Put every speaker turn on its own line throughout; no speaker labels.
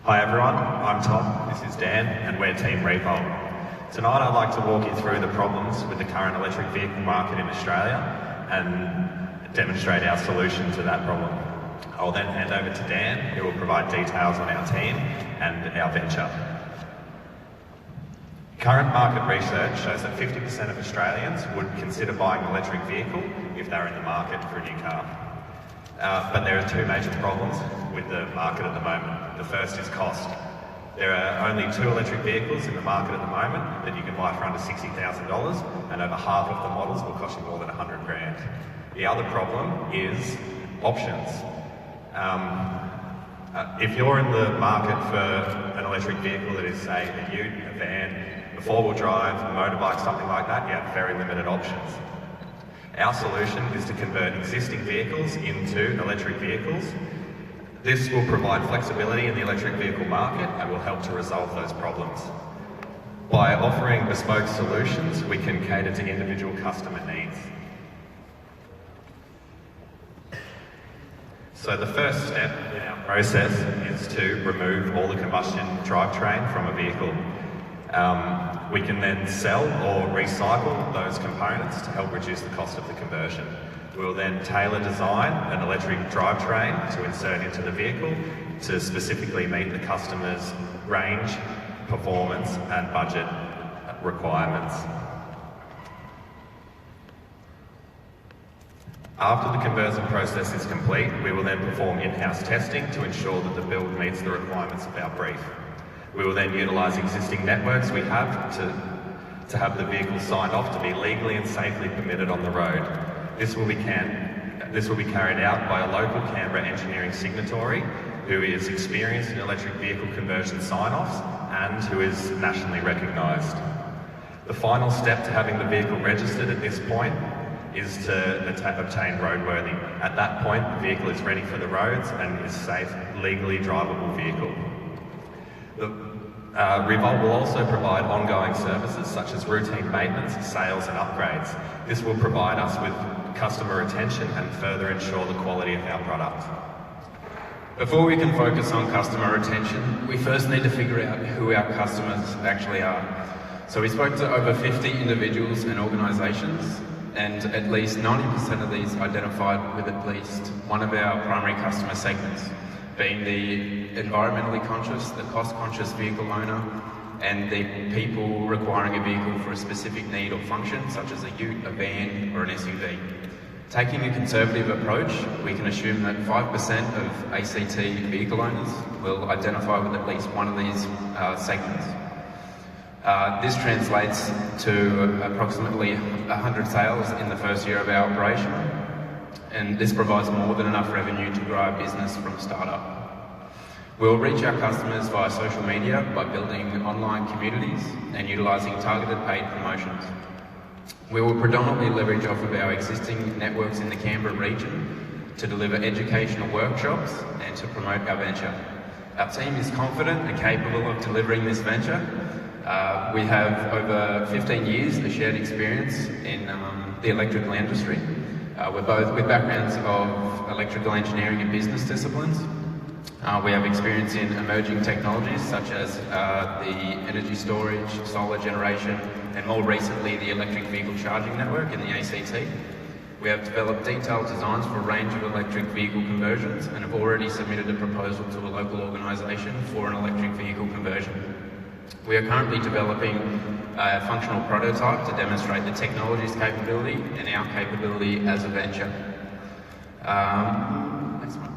Hi everyone, I'm Tom, this is Dan, and we're Team Revolt. Tonight I'd like to walk you through the problems with the current electric vehicle market in Australia and demonstrate our solution to that problem. I'll then hand over to Dan, who will provide details on our team and our venture. Current market research shows that 50% of Australians would consider buying an electric vehicle if they're in the market for a new car. But there are two major problems with the market at the moment. The first is cost. There are only 2 electric vehicles in the market at the moment that you can buy for under $60,000, and over half of the models will cost you more than 100 grand. The other problem is options. If you're in the market for an electric vehicle that is, say, a ute, a van, a 4-wheel drive, a motorbike, something like that, you have very limited options. Our solution is to convert existing vehicles into electric vehicles. This will provide flexibility in the electric vehicle market and will help to resolve those problems. By offering bespoke solutions, we can cater to individual customer needs. So the first step in our process is to remove all the combustion drivetrain from a vehicle. We can then sell or recycle those components to help reduce the cost of the conversion. We'll then tailor design an electric drivetrain to insert into the vehicle to specifically meet the customer's range, performance and budget requirements. After the conversion process is complete, we will then perform in-house testing to ensure that the build meets the requirements of our brief. We will then utilise existing networks we have to have the vehicle signed off to be legally and safely permitted on the road. This will be carried out by a local Canberra engineering signatory who is experienced in electric vehicle conversion sign-offs and who is nationally recognised. The final step to having the vehicle registered at this point is to obtain roadworthy. At that point, the vehicle is ready for the roads and is a safe, legally drivable vehicle. Revolt will also provide ongoing services such as routine maintenance, sales and upgrades. This will provide us with customer retention and further ensure the quality of our product.
Before we can focus on customer retention, we first need to figure out who our customers actually are. So we spoke to over 50 individuals and organisations, and at least 90% of these identified with at least one of our primary customer segments, being the environmentally conscious, the cost-conscious vehicle owner, and the people requiring a vehicle for a specific need or function, such as a ute, a van, or an SUV. Taking a conservative approach, we can assume that 5% of ACT vehicle owners will identify with at least one of these segments. This translates to approximately 100 sales in the first year of our operation, and this provides more than enough revenue to grow our business from startup. We'll reach our customers via social media by building online communities and utilising targeted paid promotions. We will predominantly leverage off of our existing networks in the Canberra region to deliver educational workshops and to promote our venture. Our team is confident and capable of delivering this venture. We have over 15 years of shared experience in the electrical industry. We're both with backgrounds of electrical engineering and business disciplines. We have experience in emerging technologies such as the energy storage, solar generation, and more recently the electric vehicle charging network in the ACT. We have developed detailed designs for a range of electric vehicle conversions and have already submitted a proposal to a local organisation for an electric vehicle conversion. We are currently developing a functional prototype to demonstrate the technology's capability and our capability as a venture. Next one.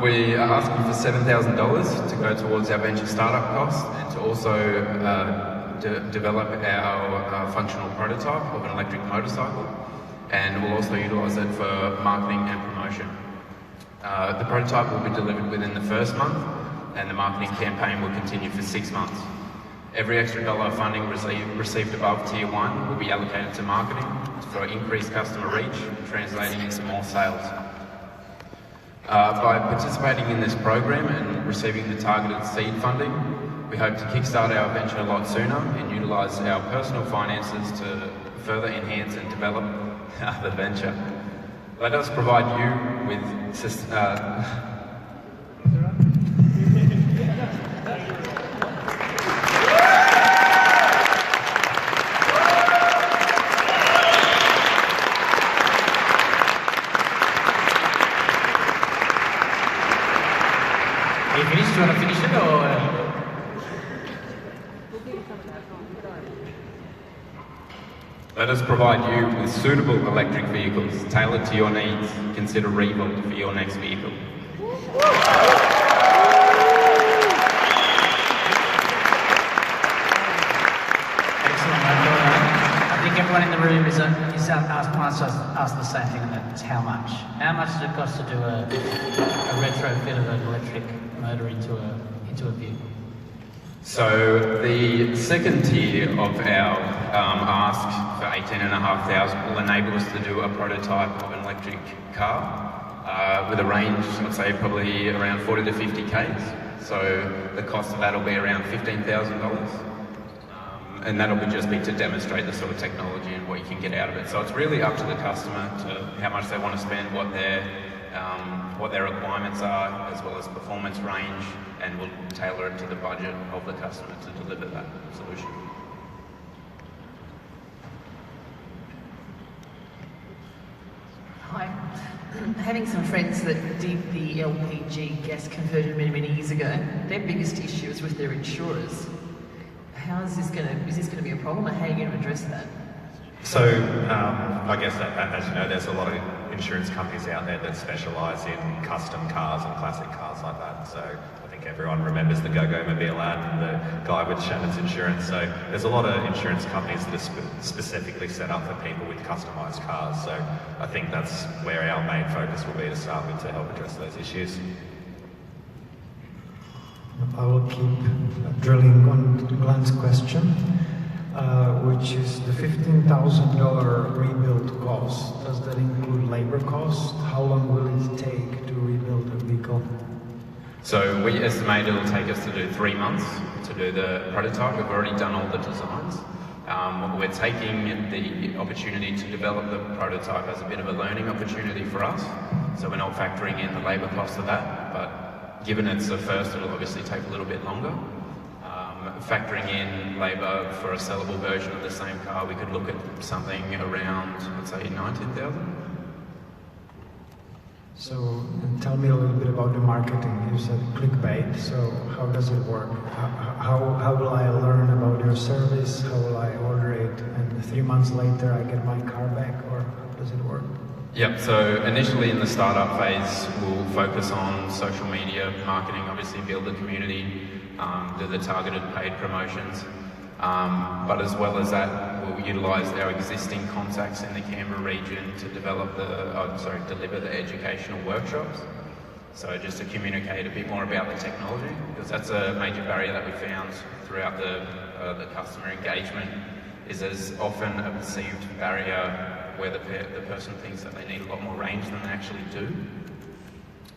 We are asking for $7,000 to go towards our venture startup costs and to also develop our functional prototype of an electric motorcycle, and we'll also utilise it for marketing and promotion. The prototype will be delivered within the first month, and the marketing campaign will continue for 6 months. Every extra dollar of funding received above Tier 1 will be allocated to marketing for increased customer reach, translating into more sales. By participating in this program and receiving the targeted seed funding, we hope to kickstart our venture a lot sooner and utilise our personal finances to further enhance and develop the venture. Let us provide you with
Are you finished? Do you want to finish it or?
Let us provide you with suitable electric vehicles tailored to your needs. Consider Revolt for your next vehicle.
Excellent. I think everyone in the room is asked the same thing, and that's how much. How much does it cost to do a retrofit of an electric motor into a vehicle?
So the second tier of our ask for $18,500 will enable us to do a prototype of an electric car with a range, I'd say probably around 40 to 50 Ks. So the cost of that will be around $15,000. And that'll just be to demonstrate the sort of technology and what you can get out of it. So it's really up to the customer to how much they want to spend, what their requirements are, as well as performance range, and we'll tailor it to the budget of the customer to deliver that solution.
Hi. Having some friends that did the LPG gas conversion many years ago, their biggest issue is with their insurers. Is this going to be a problem, or how are you going to address that?
So, I guess that, as you know, there's a lot of insurance companies out there that specialise in custom cars and classic cars like that. So I think everyone remembers the Go-Go Mobile ad and the guy with Shannon's Insurance. So there's a lot of insurance companies that are specifically set up for people with customised cars. So I think that's where our main focus will be to start with to help address those issues.
I will keep drilling on Glenn's question, which is the $15,000 rebuild cost. Does that include labor cost? How long will it take to rebuild a vehicle?
So we estimate it'll take us to do 3 months to do the prototype. We've already done all the designs. We're taking the opportunity to develop the prototype as a bit of a learning opportunity for us. So we're not factoring in the labour cost of that, but given it's the first, it'll obviously take a little bit longer. Factoring in labour for a sellable version of the same car, we could look at something around, let's say, 19,000.
So tell me a little bit about the marketing. You said clickbait, so how does it work? How will I learn about your service? How will I order it? And 3 months later I get my car back, or how does it work?
Yep, so initially in the startup phase, we'll focus on social media marketing, obviously build the community, do the targeted paid promotions. But as well as that, we'll utilise our existing contacts in the Canberra region to develop deliver the educational workshops. So just to communicate a bit more about the technology, because that's a major barrier that we found throughout the customer engagement, is there's often a perceived barrier where the person thinks that they need a lot more range than they actually do.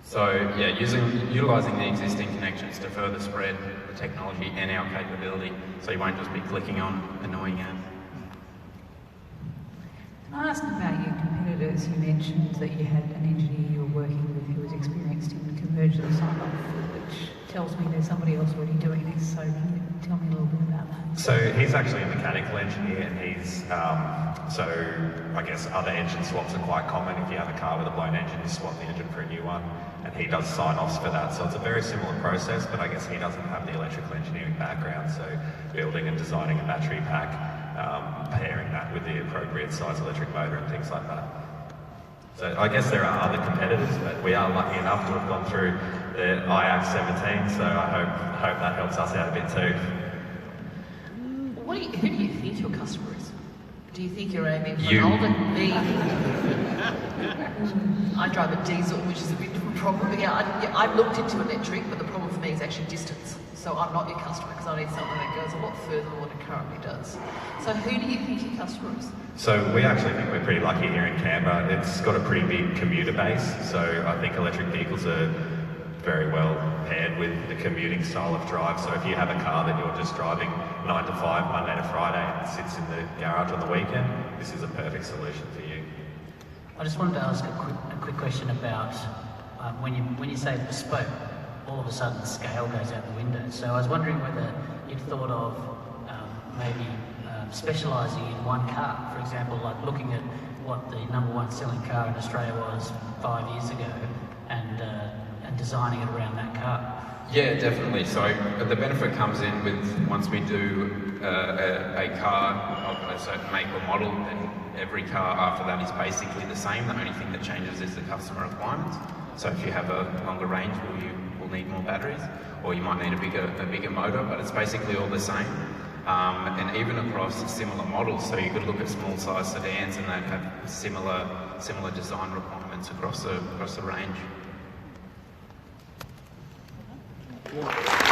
So yeah, utilising the existing connections to further spread the technology and our capability, so you won't just be clicking on annoying ads.
Can I ask about your competitors? You mentioned that you had an engineer you were working with who was experienced in conversion sign-off, which tells me there's somebody else already doing this, so can you tell me a little bit about that?
So he's actually a mechanical engineer, and he's, so I guess other engine swaps are quite common. If you have a car with a blown engine, you swap the engine for a new one, and he does sign-offs for that. So it's a very similar process, but I guess he doesn't have the electrical engineering background, so building and designing a battery pack, pairing that with the appropriate size electric motor and things like that. So I guess there are other competitors, but we are lucky enough to have gone through the IACT 17, so I hope that helps us out a bit too.
Who do you think your customer is? Do you think you're aiming for an older me? I drive a diesel, which is a bit of a problem. I've looked into electric, but the problem for me is actually distance. So I'm not your customer because I need something that goes a lot further than what it currently does. So who do you think your customer is?
So we actually think we're pretty lucky here in Canberra. It's got a pretty big commuter base, so I think electric vehicles are very well paired with the commuting style of drive. So if you have a car that you're just driving 9 to 5, Monday to Friday, and it sits in the garage on the weekend, this is a perfect solution for you.
I just wanted to ask a quick question about when you say bespoke, all of a sudden the scale goes out the window. So I was wondering whether you'd thought of maybe specialising in one car, for example, like looking at what the #1 selling car in Australia was 5 years ago and designing it around that car.
Yeah, definitely. So the benefit comes in with once we do a car of a certain make or model, then every car after that is basically the same. The only thing that changes is the customer requirements. So if you have a longer range, you will need more batteries, or you might need a bigger motor, but it's basically all the same. And even across similar models, so you could look at small size sedans and they'd have similar design requirements across the range.
Yeah.